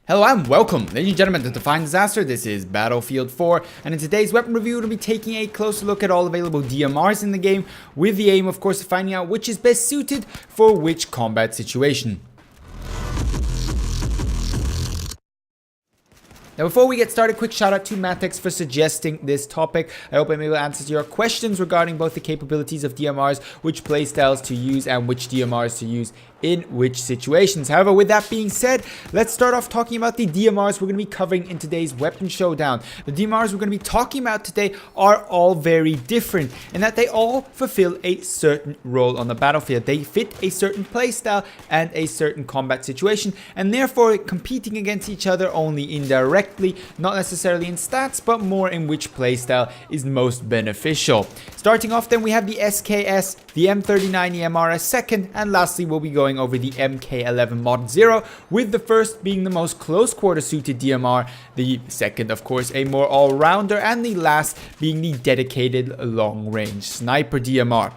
Hello and welcome, ladies and gentlemen, to Define Disaster. This is Battlefield 4, and in today's weapon review, we'll be taking a closer look at all available DMRs in the game, with the aim, of course, of finding out which is best suited for which combat situation. Now, before we get started, quick shout out to Matex for suggesting this topic. I hope I'm able to answer your questions regarding both the capabilities of DMRs, which playstyles to use, and which DMRs to use in which situations. However, with that being said, let's start off talking about the DMRs we're going to be covering in today's weapon showdown. The DMRs we're going to be talking about today are all very different in that they all fulfill a certain role on the battlefield. They fit a certain playstyle and a certain combat situation, and therefore competing against each other only indirectly, not necessarily in stats, but more in which playstyle is most beneficial. Starting off then, we have the SKS, the M39 EMR as second, and lastly we'll be going over the MK11 Mod 0, with the first being the most close quarter suited DMR, the second of course a more all-rounder, and the last being the dedicated long range sniper DMR.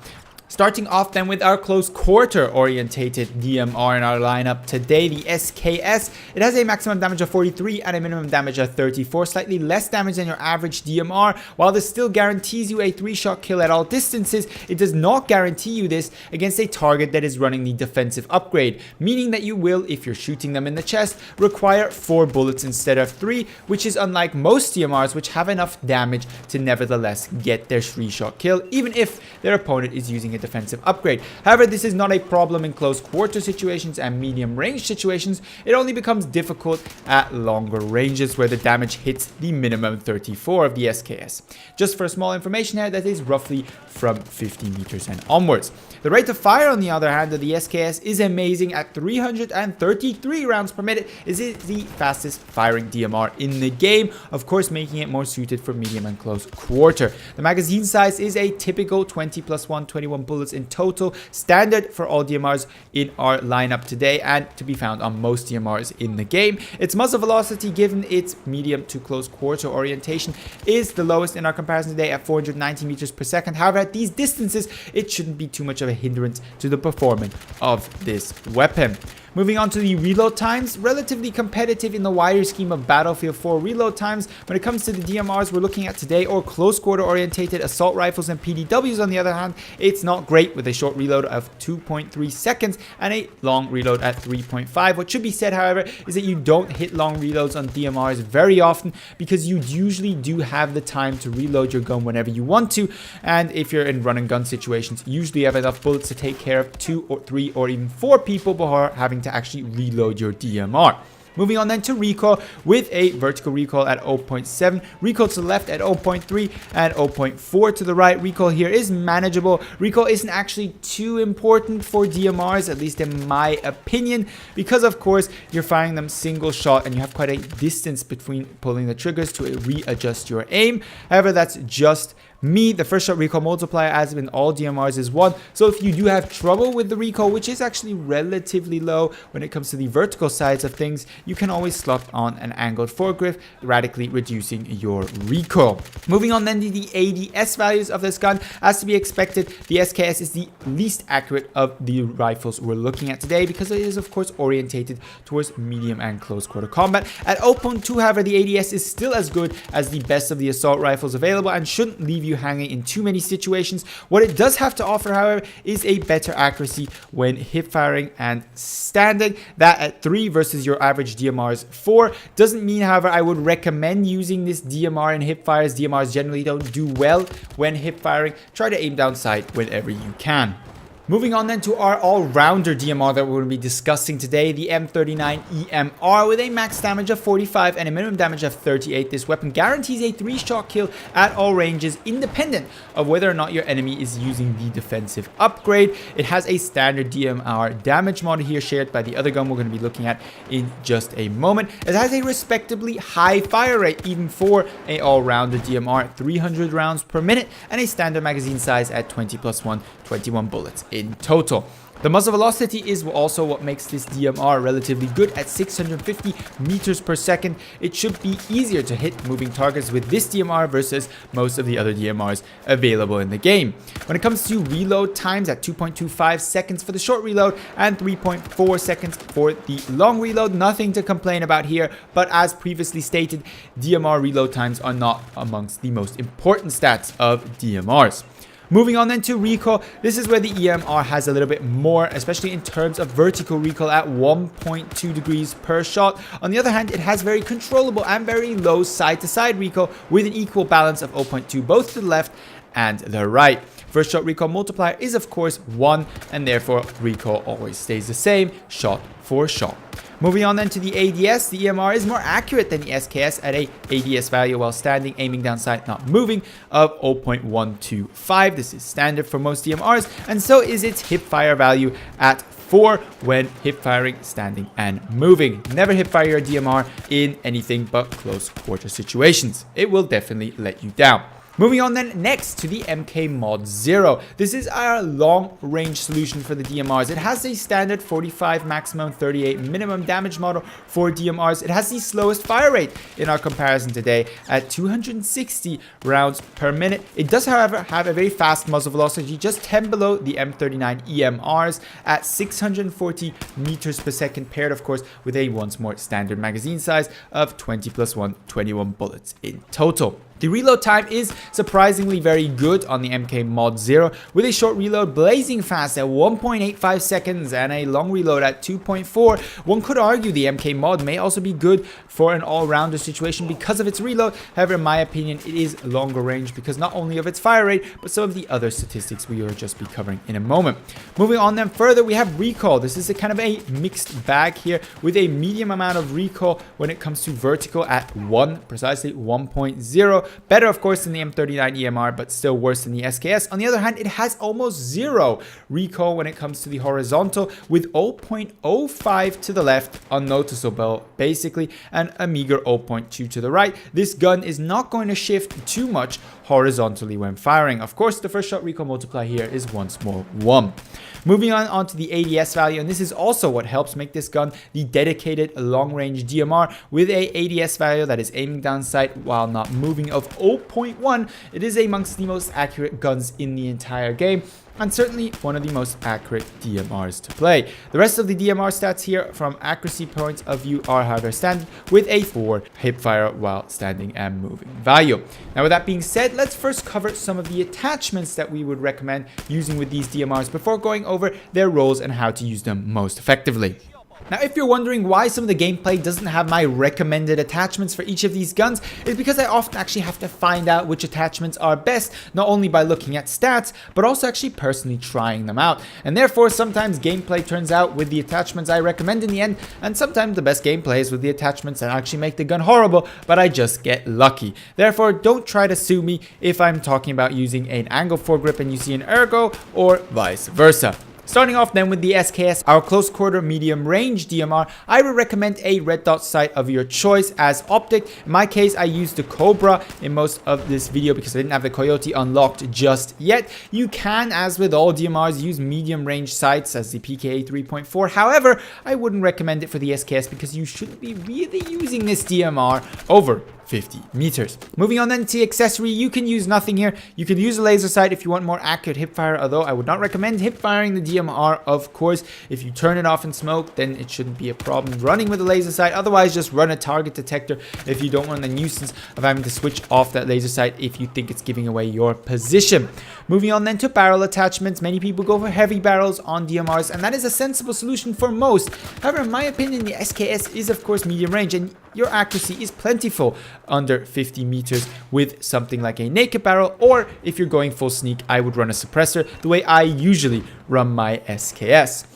Starting off then with our close quarter orientated DMR in our lineup today, the SKS. It has a maximum damage of 43 and a minimum damage of 34, slightly less damage than your average DMR. While this still guarantees you a 3-shot kill at all distances, it does not guarantee you this against a target that is running the defensive upgrade, meaning that you will, if you're shooting them in the chest, require 4 bullets instead of 3, which is unlike most DMRs, which have enough damage to nevertheless get their 3-shot kill, even if their opponent is using a defensive upgrade. However, this is not a problem in close quarter situations and medium range situations. It only becomes difficult at longer ranges where the damage hits the minimum 34 of the SKS. Just for small information here, that is roughly from 50 meters and onwards. The rate of fire, on the other hand, of the SKS is amazing at 333 rounds per minute. It is the fastest firing DMR in the game, of course making it more suited for medium and close quarter. The magazine size is a typical 20 plus 1, 21 bullets in total, standard for all DMRs in our lineup today, and to be found on most DMRs in the game. Its muzzle velocity, given its medium to close quarter orientation, is the lowest in our comparison today at 490 meters per second. However, at these distances, it shouldn't be too much of a hindrance to the performance of this weapon. Moving on to the reload times, relatively competitive in the wider scheme of Battlefield 4 reload times. When it comes to the DMRs we're looking at today, or close quarter orientated assault rifles and PDWs on the other hand, it's not great, with a short reload of 2.3 seconds and a long reload at 3.5. What should be said, however, is that you don't hit long reloads on DMRs very often, because you usually do have the time to reload your gun whenever you want to, and if you're in run and gun situations, usually you have enough bullets to take care of 2 or 3 or even 4 people before having to actually reload your DMR. Moving on then to recoil, with a vertical recoil at 0.7, recoil to the left at 0.3, and 0.4 to the right. Recoil here is manageable. Recoil isn't actually too important for DMRs, at least in my opinion, because of course you're firing them single shot and you have quite a distance between pulling the triggers to readjust your aim. However, that's just me. The first shot recoil multiplier, as in all DMRs, is 1. So if you do have trouble with the recoil, which is actually relatively low when it comes to the vertical sides of things, you can always slot on an angled foregrip, radically reducing your recoil. Moving on then to the ADS values of this gun. As to be expected, the SKS is the least accurate of the rifles we're looking at today, because it is of course orientated towards medium and close quarter combat. At 0.2, however, the ADS is still as good as the best of the assault rifles available and shouldn't leave you hanging in too many situations. What it does have to offer, however, is a better accuracy when hip firing and standing. That at 3 versus your average DMR's 4 doesn't mean, however, I would recommend using this DMR in hip fires. DMRs generally don't do well when hip firing. Try to aim down sight whenever you can. Moving on then to our all-rounder DMR that we're going to be discussing today, the M39 EMR, with a max damage of 45 and a minimum damage of 38. This weapon guarantees a 3-shot kill at all ranges, independent of whether or not your enemy is using the defensive upgrade. It has a standard DMR damage mod here, shared by the other gun we're going to be looking at in just a moment. It has a respectably high fire rate, even for a all-rounder DMR, at 300 rounds per minute, and a standard magazine size at 20 plus 1, 21 bullets. in total. The muzzle velocity is also what makes this DMR relatively good at 650 meters per second. It should be easier to hit moving targets with this DMR versus most of the other DMRs available in the game. When it comes to reload times, at 2.25 seconds for the short reload and 3.4 seconds for the long reload, nothing to complain about here, but as previously stated, DMR reload times are not amongst the most important stats of DMRs. Moving on then to recoil, this is where the EMR has a little bit more, especially in terms of vertical recoil at 1.2 degrees per shot. On the other hand, it has very controllable and very low side-to-side recoil with an equal balance of 0.2 both to the left and the right. First shot recoil multiplier is of course 1, and therefore recoil always stays the same, shot for shot. Moving on then to the ADS, the EMR is more accurate than the SKS at a ADS value while standing, aiming down sight, not moving, of 0.125. This is standard for most DMRs, and so is its hipfire value at 4 when hipfiring, standing, and moving. Never hipfire your DMR in anything but close quarter situations. It will definitely let you down. Moving on then next to the MK Mod 0. This is our long range solution for the DMRs. It has a standard 45 maximum 38 minimum damage model for DMRs. It has the slowest fire rate in our comparison today at 260 rounds per minute. It does however have a very fast muzzle velocity, just 10 below the M39 EMRs at 640 meters per second, paired of course with a once more standard magazine size of 20+1, 21 bullets in total. The reload time is surprisingly very good on the MK Mod 0, with a short reload blazing fast at 1.85 seconds and a long reload at 2.4. One could argue the MK Mod may also be good for an all-rounder situation because of its reload. However, in my opinion, it is longer range because not only of its fire rate, but some of the other statistics we will just be covering in a moment. Moving on then further, we have recoil. This is a kind of a mixed bag here with a medium amount of recoil when it comes to vertical at 1, precisely 1.0. Better, of course, than the M39 EMR, but still worse than the SKS. On the other hand, it has almost zero recoil when it comes to the horizontal, with 0.05 to the left, unnoticeable basically, and a meager 0.2 to the right. This gun is not going to shift too much horizontally when firing. Of course, the first shot recoil multiplier here is once more 1. Moving on to the ADS value, and this is also what helps make this gun the dedicated long-range DMR with a ADS value that is aiming down sight while not moving of 0.1. It is amongst the most accurate guns in the entire game, and certainly one of the most accurate DMRs to play. The rest of the DMR stats here from accuracy points of view are however standard, with a 4 hipfire while standing and moving value. Now with that being said, let's first cover some of the attachments that we would recommend using with these DMRs before going over their roles and how to use them most effectively. Now, if you're wondering why some of the gameplay doesn't have my recommended attachments for each of these guns, it's because I often actually have to find out which attachments are best, not only by looking at stats, but also actually personally trying them out. And therefore, sometimes gameplay turns out with the attachments I recommend in the end, and sometimes the best gameplay is with the attachments that actually make the gun horrible, but I just get lucky. Therefore, don't try to sue me if I'm talking about using an angle foregrip and you see an ergo, or vice versa. Starting off then with the SKS, our close quarter medium range DMR, I would recommend a red dot sight of your choice as optic. In my case, I used the Cobra in most of this video because I didn't have the Coyote unlocked just yet. You can, as with all DMRs, use medium range sights as the PKA 3.4. However, I wouldn't recommend it for the SKS because you shouldn't be really using this DMR over 50 meters. Moving on then to accessory, you can use nothing here. You can use a laser sight if you want more accurate hipfire, although I would not recommend hipfiring the DMR, of course. If you turn it off in smoke, then it shouldn't be a problem running with a laser sight. Otherwise, just run a target detector if you don't want the nuisance of having to switch off that laser sight if you think it's giving away your position. Moving on then to barrel attachments, many people go for heavy barrels on DMRs, and that is a sensible solution for most. However, in my opinion, the SKS is of course medium range, and your accuracy is plentiful under 50 meters with something like a naked barrel, or if you're going full sneak, I would run a suppressor the way I usually run my SKS.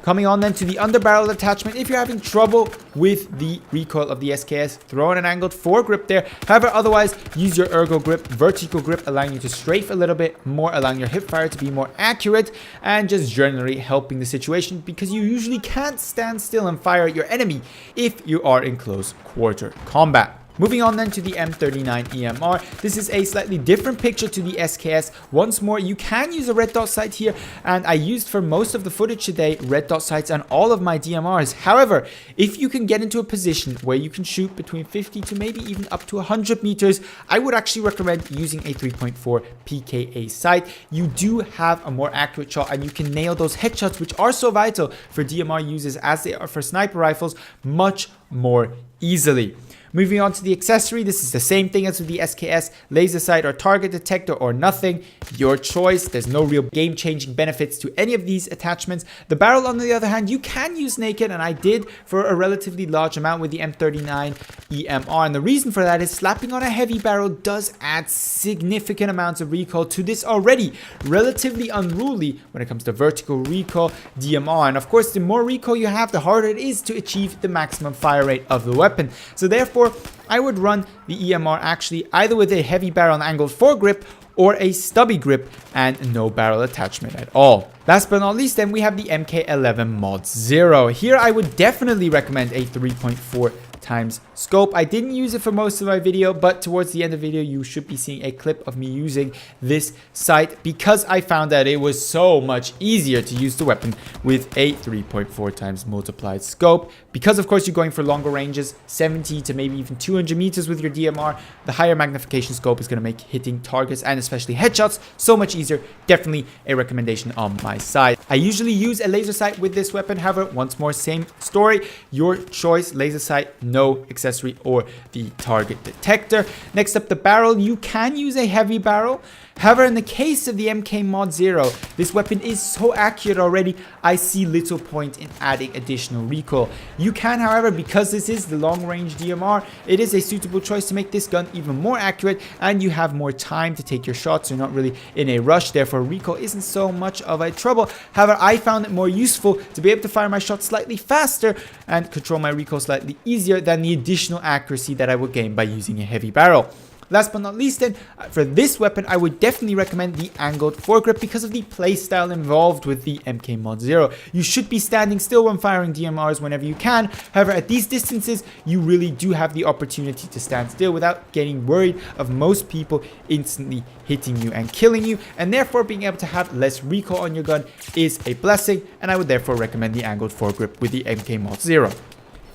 Coming on then to the underbarrel attachment, if you're having trouble with the recoil of the SKS, throw in an angled foregrip there. However, otherwise, use your ergo grip, vertical grip, allowing you to strafe a little bit more, allowing your hipfire to be more accurate, and just generally helping the situation because you usually can't stand still and fire at your enemy if you are in close quarter combat. Moving on then to the M39 EMR. This is a slightly different picture to the SKS. Once more, you can use a red dot sight here, and I used for most of the footage today red dot sights on all of my DMRs. However, if you can get into a position where you can shoot between 50 to maybe even up to 100 meters, I would actually recommend using a 3.4 PKA sight. You do have a more accurate shot, and you can nail those headshots, which are so vital for DMR users as they are for sniper rifles, much more easily. Moving on to the accessory, this is the same thing as with the SKS, laser sight or target detector or nothing, your choice. There's no real game-changing benefits to any of these attachments. The barrel, on the other hand, you can use naked, and I did for a relatively large amount with the M39 EMR, and the reason for that is slapping on a heavy barrel does add significant amounts of recoil to this already relatively unruly when it comes to vertical recoil DMR, and of course the more recoil you have, the harder it is to achieve the maximum fire rate of the weapon. So therefore, I would run the EMR actually either with a heavy barrel and angled foregrip or a stubby grip and no barrel attachment at all. Last but not least, then we have the MK11 Mod 0. Here I would definitely recommend a 3.4 times scope. I didn't use it for most of my video, but towards the end of the video you should be seeing a clip of me using this sight because I found that it was so much easier to use the weapon with a 3.4 times multiplied scope, because of course you're going for longer ranges, 70 to maybe even 200 meters with your DMR. The higher magnification scope is going to make hitting targets and especially headshots so much easier. Definitely a recommendation on my side. I usually use a laser sight with this weapon. However, once more, same story, your choice, laser sight, no accessory, or the target detector. Next up, the barrel. You can use a heavy barrel. However, in the case of the MK Mod 0, this weapon is so accurate already, I see little point in adding additional recoil. You can, however, because this is the long-range DMR, it is a suitable choice to make this gun even more accurate, and you have more time to take your shots. You're not really in a rush, therefore recoil isn't so much of a trouble. However, I found it more useful to be able to fire my shots slightly faster and control my recoil slightly easier than the additional accuracy that I would gain by using a heavy barrel. Last but not least then, for this weapon, I would definitely recommend the angled foregrip because of the playstyle involved with the MK Mod 0. You should be standing still when firing DMRs whenever you can. However, at these distances, you really do have the opportunity to stand still without getting worried of most people instantly hitting you and killing you, and therefore being able to have less recoil on your gun is a blessing, and I would therefore recommend the angled foregrip with the MK Mod 0.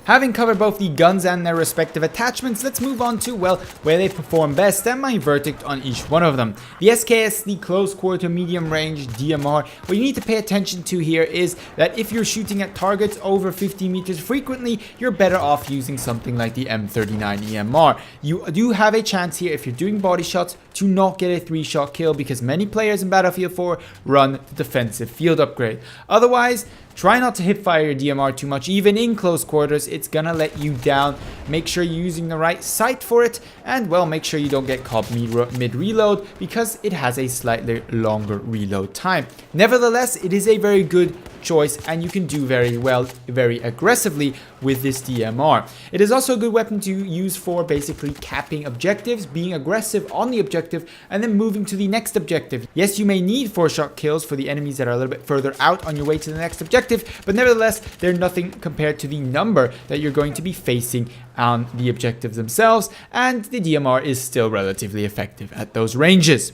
Having covered both the guns and their respective attachments, let's move on to, well, where they perform best and my verdict on each one of them. The SKS, the close quarter medium range DMR, what you need to pay attention to here is that if you're shooting at targets over 50 meters frequently, you're better off using something like the M39 EMR. You do have a chance here, if you're doing body shots, to not get a 3-shot kill because many players in Battlefield 4 run the defensive field upgrade. Otherwise, try not to hip fire your DMR too much, even in close quarters. It's gonna let you down. Make sure you're using the right sight for it, and well, make sure you don't get caught mid-reload because it has a slightly longer reload time. Nevertheless, it is a very good choice and you can do very well, very aggressively with this DMR. It is also a good weapon to use for basically capping objectives, being aggressive on the objective, and then moving to the next objective. Yes, you may need 4-shot kills for the enemies that are a little bit further out on your way to the next objective, but nevertheless, they're nothing compared to the number that you're going to be facing on the objectives themselves, and the DMR is still relatively effective at those ranges.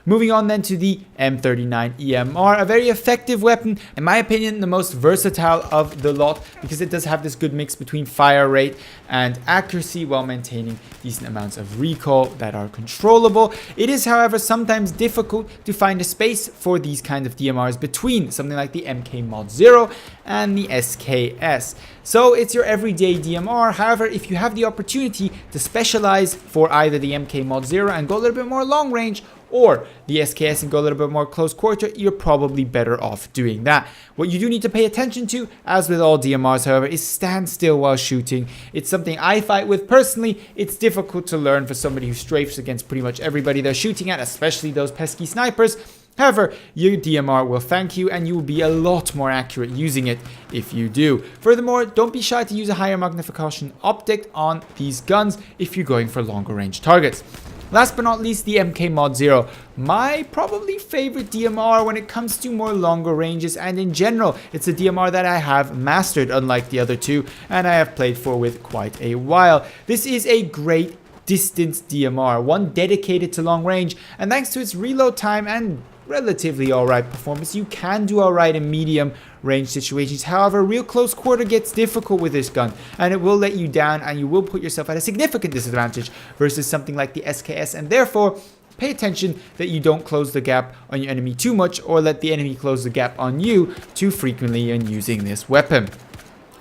Moving on then to the M39 EMR, a very effective weapon, in my opinion, the most versatile of the lot because it does have this good mix between fire rate and accuracy while maintaining decent amounts of recoil that are controllable. It is, however, sometimes difficult to find a space for these kind of DMRs between something like the MK Mod 0 and the SKS. So it's your everyday DMR. However, if you have the opportunity to specialize for either the MK Mod 0 and go a little bit more long range, or the SKS and go a little bit more close quarter, you're probably better off doing that. What you do need to pay attention to, as with all DMRs, however, is stand still while shooting. It's something I fight with personally. It's difficult to learn for somebody who strafes against pretty much everybody they're shooting at, especially those pesky snipers. However, your DMR will thank you and you will be a lot more accurate using it if you do. Furthermore, don't be shy to use a higher magnification optic on these guns if you're going for longer range targets. Last but not least, the MK Mod 0. My probably favorite DMR when it comes to more longer ranges, and in general, it's a DMR that I have mastered unlike the other two, and I have played for with quite a while. This is a great distance DMR, one dedicated to long range, and thanks to its reload time and relatively alright performance, you can do alright in medium range situations. However, real close quarter gets difficult with this gun, and it will let you down, and you will put yourself at a significant disadvantage versus something like the SKS, and therefore pay attention that you don't close the gap on your enemy too much or let the enemy close the gap on you too frequently in using this weapon.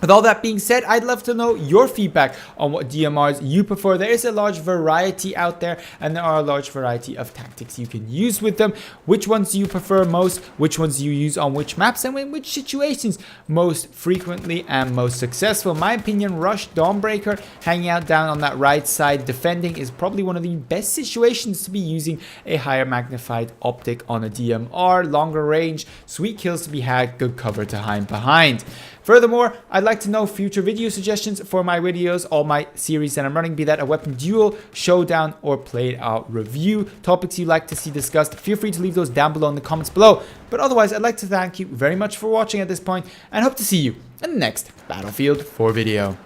With all that being said, I'd love to know your feedback on what DMRs you prefer. There is a large variety out there, and there are a large variety of tactics you can use with them. Which ones do you prefer most? Which ones do you use on which maps and in which situations most frequently and most successful? In my opinion, Rush Dawnbreaker, hanging out down on that right side defending, is probably one of the best situations to be using a higher magnified optic on a DMR. Longer range, sweet kills to be had, good cover to hide behind. Furthermore, I'd like to know future video suggestions for my videos, all my series that I'm running, be that a weapon duel, showdown, or played out review. Topics you'd like to see discussed, feel free to leave those down below in the comments below. But otherwise, I'd like to thank you very much for watching at this point, and hope to see you in the next Battlefield 4 video.